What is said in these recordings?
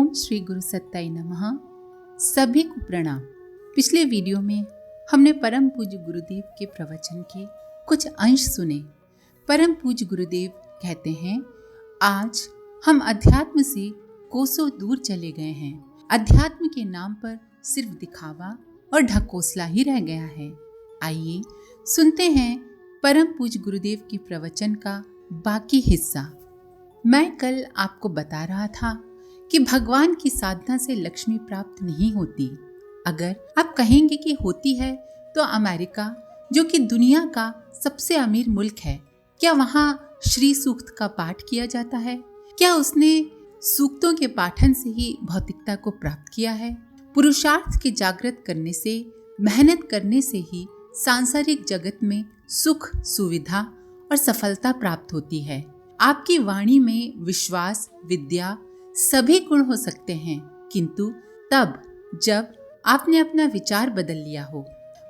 ओम श्री गुरु सत्ताई नमः। सभी को प्रणाम। पिछले वीडियो में हमने परम पूज्य गुरुदेव के प्रवचन के कुछ अंश सुने। परम पूज्य गुरुदेव कहते हैं, आज हम अध्यात्म से कोसों दूर चले गए हैं। अध्यात्म के नाम पर सिर्फ दिखावा और ढकोसला ही रह गया है। आइए सुनते हैं परम पूज्य गुरुदेव के प्रवचन का बाकी हिस्सा। मैं कल आपको बता रहा था कि भगवान की साधना से लक्ष्मी प्राप्त नहीं होती। अगर आप कहेंगे कि होती है तो अमेरिका, जो कि दुनिया का सबसे अमीर मुल्क है, क्या वहाँ श्री सूक्त का पाठ किया जाता है? क्या उसने सूक्तों के पाठन से ही भौतिकता को प्राप्त किया है? पुरुषार्थ के जागृत करने से, मेहनत करने से ही सांसारिक जगत में सुख, सुविधा और सफलता प्राप्त होती है। आपकी वाणी में विश्वास, विद्या सभी गुण हो सकते हैं, किंतु तब जब आपने अपना विचार बदल लिया हो।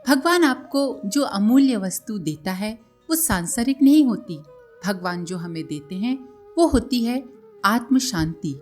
भगवान आपको जो अमूल्य वस्तु देता है वो सांसारिक नहीं होती। भगवान जो हमें देते हैं वो होती है आत्म शांति।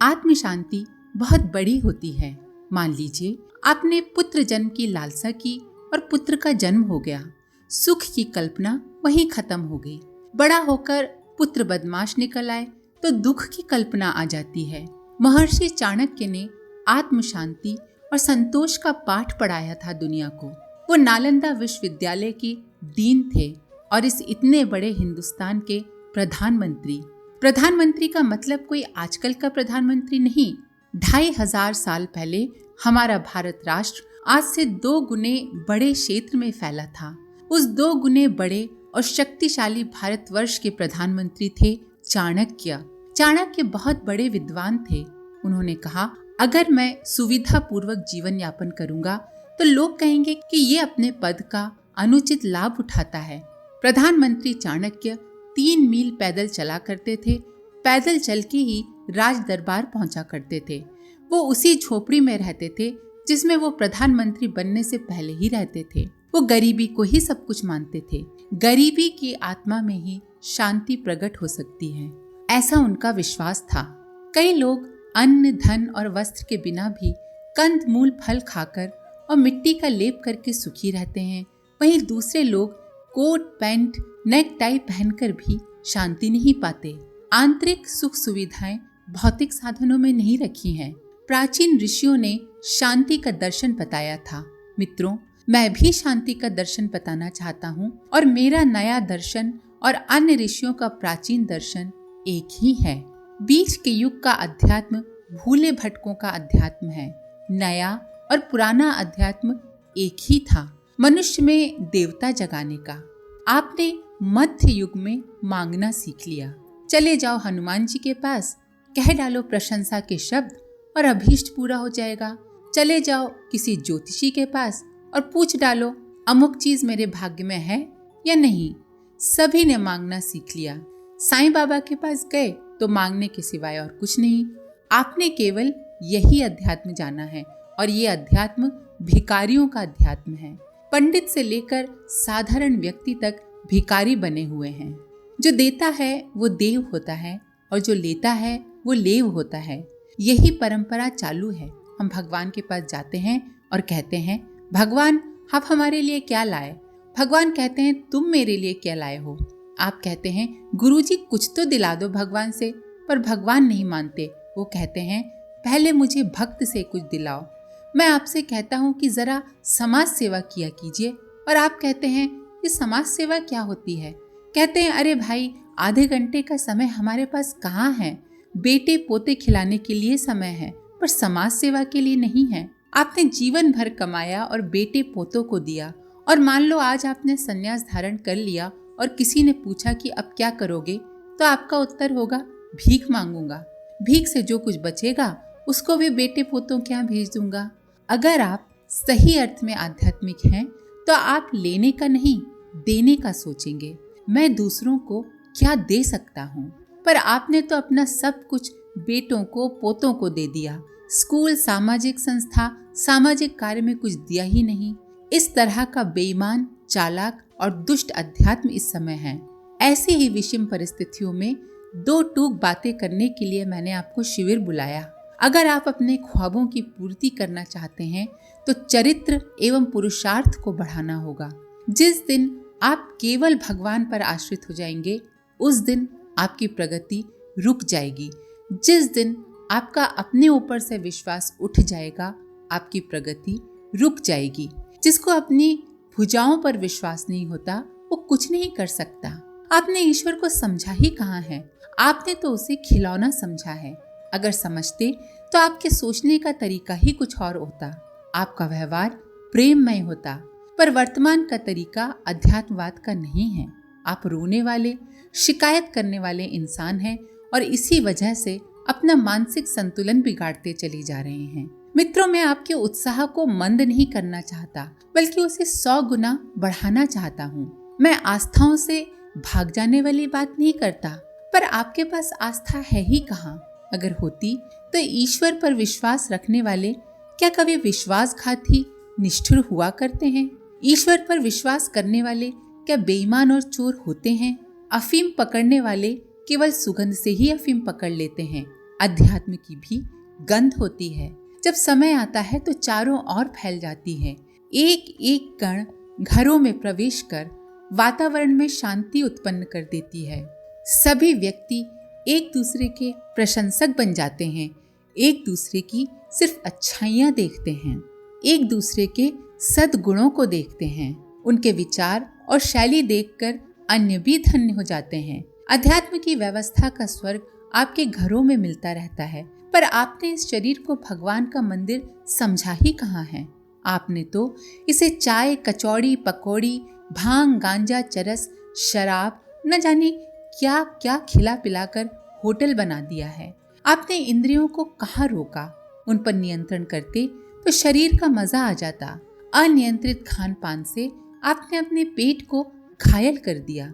आत्म शांति बहुत बड़ी होती है। मान लीजिए आपने पुत्र जन्म की लालसा की और पुत्र का जन्म हो गया। सुख की कल्पना वहीं खत्म हो गई। बड़ा होकर पुत्र बदमाश निकल आए तो दुख की कल्पना आ जाती है। महर्षि चाणक्य ने आत्म शांति और संतोष का पाठ पढ़ाया था दुनिया को। वो नालंदा विश्वविद्यालय के डीन थे और इस इतने बड़े हिंदुस्तान के प्रधानमंत्री। प्रधानमंत्री का मतलब कोई आजकल का प्रधानमंत्री नहीं। 2500 साल पहले हमारा भारत राष्ट्र आज से 2 गुने बड़े क्षेत्र में फैला था। उस 2 गुने बड़े और शक्तिशाली भारतवर्ष के प्रधानमंत्री थे चाणक्य। चाणक्य बहुत बड़े विद्वान थे। उन्होंने कहा, अगर मैं सुविधा पूर्वक जीवन यापन करूंगा तो लोग कहेंगे कि ये अपने पद का अनुचित लाभ उठाता है। प्रधानमंत्री चाणक्य 3 मील पैदल चला करते थे। पैदल चल के ही राज दरबार पहुंचा करते थे। वो उसी झोपड़ी में रहते थे जिसमें वो प्रधानमंत्री बनने से पहले ही रहते थे। वो गरीबी को ही सब कुछ मानते थे। गरीबी की आत्मा में ही शांति प्रकट हो सकती है, ऐसा उनका विश्वास था। कई लोग अन्न, धन और वस्त्र के बिना भी कंद मूल फल खाकर और मिट्टी का लेप करके सुखी रहते हैं। वहीं दूसरे लोग कोट पैंट नेक टाई पहनकर भी शांति नहीं पाते। आंतरिक सुख सुविधाएं भौतिक साधनों में नहीं रखी हैं। प्राचीन ऋषियों ने शांति का दर्शन बताया था। मित्रों, मैं भी शांति का दर्शन बताना चाहता हूँ और मेरा नया दर्शन और अन्य ऋषियों का प्राचीन दर्शन एक ही है। बीच के युग का अध्यात्म भूले भटकों का अध्यात्म है। नया और पुराना अध्यात्म एक ही था, मनुष्य में देवता जगाने का। आपने मध्य युग में मांगना सीख लिया। चले जाओ हनुमान जी के पास, कह डालो प्रशंसा के शब्द और अभीष्ट पूरा हो जाएगा। चले जाओ किसी ज्योतिषी के पास और पूछ डालो, अमुक चीज मेरे भाग्य में है या नहीं। सभी ने मांगना सीख लिया। साईं बाबा के पास गए तो मांगने के सिवाय और कुछ नहीं। आपने केवल यही अध्यात्म जाना है और ये अध्यात्म भिखारियों का अध्यात्म है। पंडित से लेकर साधारण व्यक्ति तक भिखारी बने हुए हैं। जो देता है वो देव होता है और जो लेता है वो लेव होता है। यही परंपरा चालू है। हम भगवान के पास जाते हैं और कहते हैं, भगवान आप हमारे लिए क्या लाए? भगवान कहते हैं, तुम मेरे लिए क्या लाए हो? आप कहते हैं, गुरुजी कुछ तो दिला दो भगवान से, पर भगवान नहीं मानते। वो कहते हैं, पहले मुझे भक्त से कुछ दिलाओ। मैं आपसे कहता हूँ कि जरा समाज सेवा किया कीजिए, और आप कहते हैं ये समाज सेवा क्या होती है? कहते हैं, अरे भाई, आधे घंटे का समय हमारे पास कहाँ है? बेटे पोते खिलाने के लिए समय है, पर समाज सेवा के लिए नहीं है। आपने जीवन भर कमाया और बेटे पोतों को दिया, और मान लो आज आपने संन्यास धारण कर लिया और किसी ने पूछा कि अब क्या करोगे, तो आपका उत्तर होगा, भीख मांगूंगा। भीख से जो कुछ बचेगा उसको भी बेटे पोतों के यहाँ भेज दूंगा। अगर आप सही अर्थ में आध्यात्मिक हैं तो आप लेने का नहीं, देने का सोचेंगे। मैं दूसरों को क्या दे सकता हूँ? पर आपने तो अपना सब कुछ बेटों को, पोतों को दे दिया। स्कूल, सामाजिक संस्था, सामाजिक कार्य में कुछ दिया ही नहीं। इस तरह का बेईमान, चालाक और दुष्ट अध्यात्म इस समय है। ऐसी ही विषम परिस्थितियों में 2 टूक बातें करने के लिए मैंने आपको शिविर बुलाया। अगर आप अपने ख्वाबों की पूर्ति करना चाहते हैं तो चरित्र एवं पुरुषार्थ को बढ़ाना होगा। जिस दिन आप केवल भगवान पर आश्रित हो जाएंगे, उस दिन आपकी प्रगति रुक जाएगी। जिस दिन आपका अपने ऊपर से विश्वास उठ जाएगा, आपकी प्रगति रुक जाएगी। जिसको अपनी भुजाओं पर विश्वास नहीं होता, वो कुछ नहीं कर सकता। आपने ईश्वर को समझा ही कहाँ है? आपने तो उसे खिलौना समझा है। अगर समझते तो आपके सोचने का तरीका ही कुछ और होता, आपका व्यवहार प्रेममय होता। पर वर्तमान का तरीका अध्यात्मवाद का नहीं है। आप रोने वाले, शिकायत करने वाले इंसान हैं और इसी वजह से अपना मानसिक संतुलन बिगाड़ते चले जा रहे हैं। मित्रों, मैं आपके उत्साह को मंद नहीं करना चाहता, बल्कि उसे 100 गुना बढ़ाना चाहता हूँ। मैं आस्थाओं से भाग जाने वाली बात नहीं करता, पर आपके पास आस्था है ही कहाँ? अगर होती तो ईश्वर पर विश्वास रखने वाले क्या कभी विश्वासघाती, निष्ठुर हुआ करते हैं? ईश्वर पर विश्वास करने वाले क्या बेईमान और चोर होते हैं? अफीम पकड़ने वाले केवल सुगंध से ही अफीम पकड़ लेते हैं। अध्यात्म की भी गंध होती है। जब समय आता है तो चारों ओर फैल जाती है। एक एक कण घरों में प्रवेश कर वातावरण में शांति उत्पन्न कर देती है। सभी व्यक्ति एक दूसरे के प्रशंसक बन जाते हैं, एक दूसरे की सिर्फ अच्छाइयाँ देखते हैं, एक दूसरे के सद्गुणों को देखते हैं। उनके विचार और शैली देखकर अन्य भी धन्य हो जाते हैं। अध्यात्म की व्यवस्था का स्वर्ग आपके घरों में मिलता रहता है, पर आपने इस शरीर को भगवान का मंदिर समझा ही कहाँ है? आपने तो इसे चाय, कचौड़ी, पकौड़ी, भांग, गांजा, चरस, शराब, न जाने क्या क्या खिला पिलाकर होटल बना दिया है। आपने इंद्रियों को कहाँ रोका? उन पर नियंत्रण करते तो शरीर का मजा आ जाता। अनियंत्रित खान पान से आपने अपने पेट को घायल कर दिया।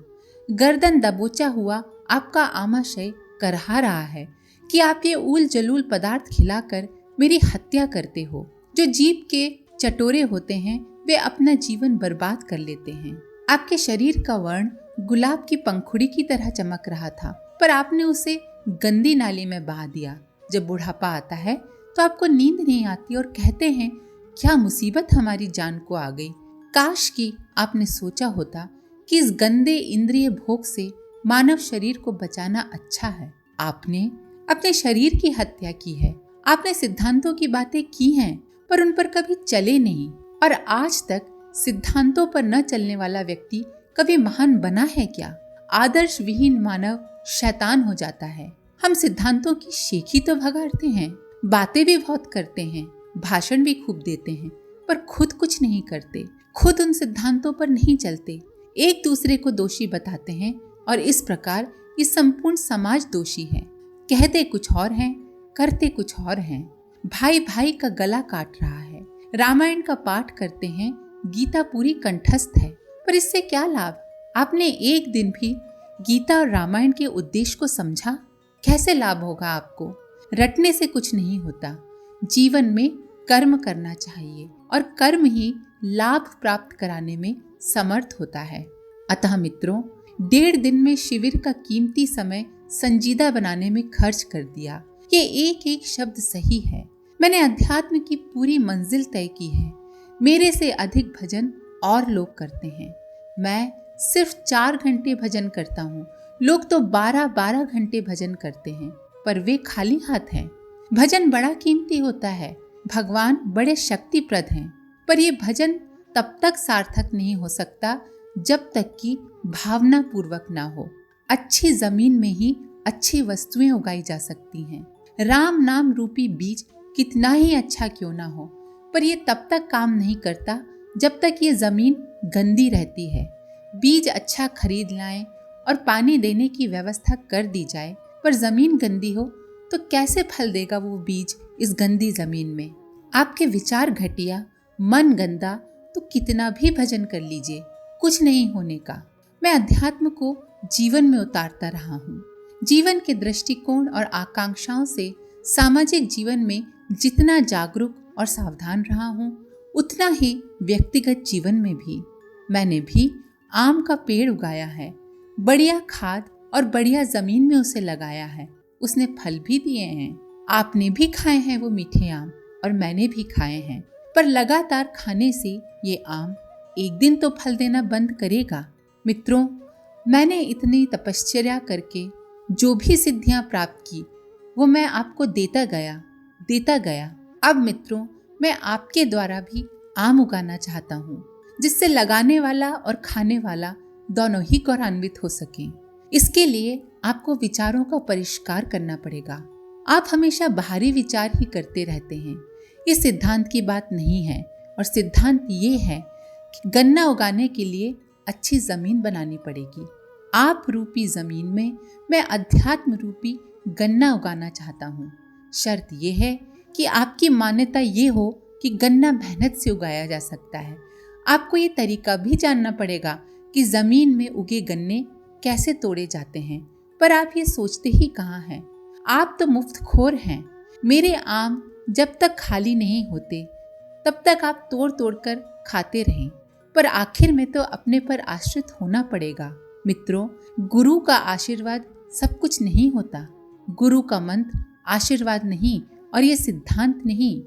गर्दन दबोचा हुआ आपका आमाशय करहा रहा है कि आप ये ऊल जलूल पदार्थ खिलाकर मेरी हत्या करते हो। जो जीभ के चटोरे होते हैं वे अपना जीवन बर्बाद कर लेते हैं। आपके शरीर का वर्ण गुलाब की पंखुड़ी की तरह चमक रहा था, पर आपने उसे गंदी नाली में बहा दिया। जब बुढ़ापा आता है तो आपको नींद नहीं आती और कहते हैं क्या मुसीबत हमारी जान को आ गई। काश कि आपने सोचा होता कि इस गंदे इंद्रिय भोग से मानव शरीर को बचाना अच्छा है। आपने अपने शरीर की हत्या की है। आपने सिद्धांतों की बातें की हैं, पर उन पर कभी चले नहीं। और आज तक सिद्धांतों पर न चलने वाला व्यक्ति कभी महान बना है क्या? आदर्श विहीन मानव शैतान हो जाता है। हम सिद्धांतों की शेखी तो भगाड़ते हैं, बातें भी बहुत करते हैं, भाषण भी खूब देते हैं, पर खुद कुछ नहीं करते। खुद उन सिद्धांतों पर नहीं चलते, एक दूसरे को दोषी बताते हैं और इस प्रकार ये संपूर्ण समाज दोषी है। कहते कुछ और हैं, करते कुछ और हैं। भाई भाई का गला काट रहा है। रामायण का पाठ करते हैं, गीता पूरी कंठस्थ है, पर इससे क्या लाभ? आपने एक दिन भी गीता और रामायण के उद्देश्य को समझा? कैसे लाभ होगा आपको? रटने से कुछ नहीं होता। जीवन में कर्म करना चाहिए और कर्म ही लाभ प्राप्त कराने में समर्थ होता है। अतः मित्रों, 1.5 दिन में शिविर का कीमती समय संजीदा बनाने में खर्च कर दिया। ये एक एक शब्द सही है। मैंने अध्यात्म की पूरी मंजिल तय की है। मेरे से अधिक भजन और लोग करते हैं। मैं सिर्फ 4 घंटे भजन करता हूँ। लोग तो 12-12 घंटे भजन करते हैं, पर वे खाली हाथ हैं। भजन बड़ा कीमती होता है। भगवान बड़े शक्तिप्रद हैं, पर ये भजन तब तक सार्थक नहीं हो सकता जब तक कि भावना पूर्वक ना हो। अच्छी जमीन में ही अच्छी वस्तुएं उगाई जा सकती हैं। राम नाम रूपी बीज कितना ही अच्छा क्यों ना हो, पर ये तब तक काम नहीं करता जब तक ये जमीन गंदी रहती है। बीज अच्छा खरीद लाएं और पानी देने की व्यवस्था कर दी जाए, पर जमीन गंदी हो तो कैसे फल देगा वो बीज इस गंदी जमीन में? आपके विचार घटिया, मन गंदा, तो कितना भी भजन कर लीजिए, कुछ नहीं होने का। मैं अध्यात्म को जीवन में उतारता रहा हूँ। जीवन के दृष्टिकोण और आकांक्षाओं से सामाजिक जीवन में जितना जागरूक और सावधान रहा हूँ, उतना ही व्यक्तिगत जीवन में भी। मैंने भी आम का पेड़ उगाया है, बढ़िया खाद और बढ़िया जमीन में उसे लगाया है। उसने फल भी दिए हैं। आपने भी खाए हैं वो मीठे आम और मैंने भी खाए हैं, पर लगातार खाने से ये आम एक दिन तो फल देना बंद करेगा। मित्रों, मैंने इतनी तपश्चर्या करके जो भी सिद्धियां प्राप्त की वो मैं आपको देता गया। अब मित्रों, मैं आपके द्वारा भी आम उगाना चाहता हूँ, जिससे लगाने वाला और खाने वाला दोनों ही गौरवान्वित हो सकें। इसके लिए आपको विचारों का परिष्कार करना पड़ेगा। आप हमेशा बाहरी विचार ही करते रहते हैं। ये सिद्धांत की बात नहीं है, और सिद्धांत ये है कि गन्ना उगाने के लिए अच्छी जमीन बनानी पड़ेगी। आप रूपी जमीन में मैं अध्यात्म रूपी गन्ना उगाना चाहता हूँ। शर्त यह है कि आपकी मान्यता ये हो कि गन्ना मेहनत से उगाया जा सकता है। आपको ये तरीका भी जानना पड़ेगा कि जमीन में उगे गन्ने कैसे तोड़े जाते हैं, पर आप ये सोचते ही कहाँ हैं। आप तो मुफ्तखोर हैं। मेरे आम जब तक खाली नहीं होते तब तक आप तोड़ तोड़ कर खाते रहें, पर आखिर में तो अपने पर आश्रित होना पड़ेगा। मित्रों, गुरु का आशीर्वाद सब कुछ नहीं होता। गुरु का मंत्र आशीर्वाद नहीं और ये सिद्धांत नहीं।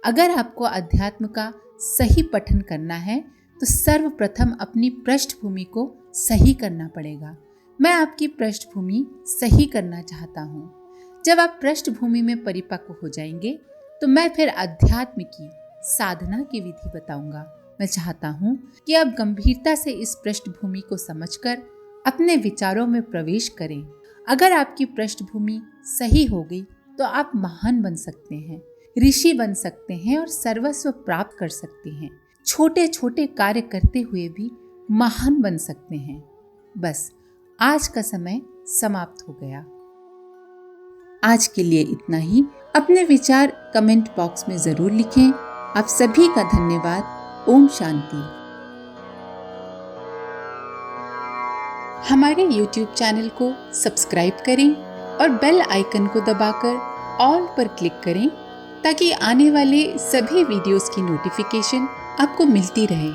अगर आपको अध्यात्म का सही पठन करना है तो सर्वप्रथम अपनी पृष्ठभूमि को सही करना पड़ेगा। मैं आपकी पृष्ठभूमि सही करना चाहता हूँ। जब आप पृष्ठभूमि में परिपक्व हो जाएंगे तो मैं फिर अध्यात्म की साधना की विधि बताऊंगा। मैं चाहता हूँ कि आप गंभीरता से इस पृष्ठभूमि को समझकर अपने विचारों में प्रवेश करें। अगर आपकी पृष्ठभूमि सही हो गई तो आप महान बन सकते हैं, ऋषि बन सकते हैं और सर्वस्व प्राप्त कर सकते हैं। छोटे छोटे कार्य करते हुए भी महान बन सकते हैं। बस आज का समय समाप्त हो गया। आज के लिए इतना ही। अपने विचार कमेंट बॉक्स में जरूर लिखें। आप सभी का धन्यवाद। ओम शांति। हमारे YouTube चैनल को सब्सक्राइब करें और बेल आइकन को दबाकर ऑल पर क्लिक करें ताकि आने वाले सभी वीडियोस की नोटिफिकेशन आपको मिलती रहे।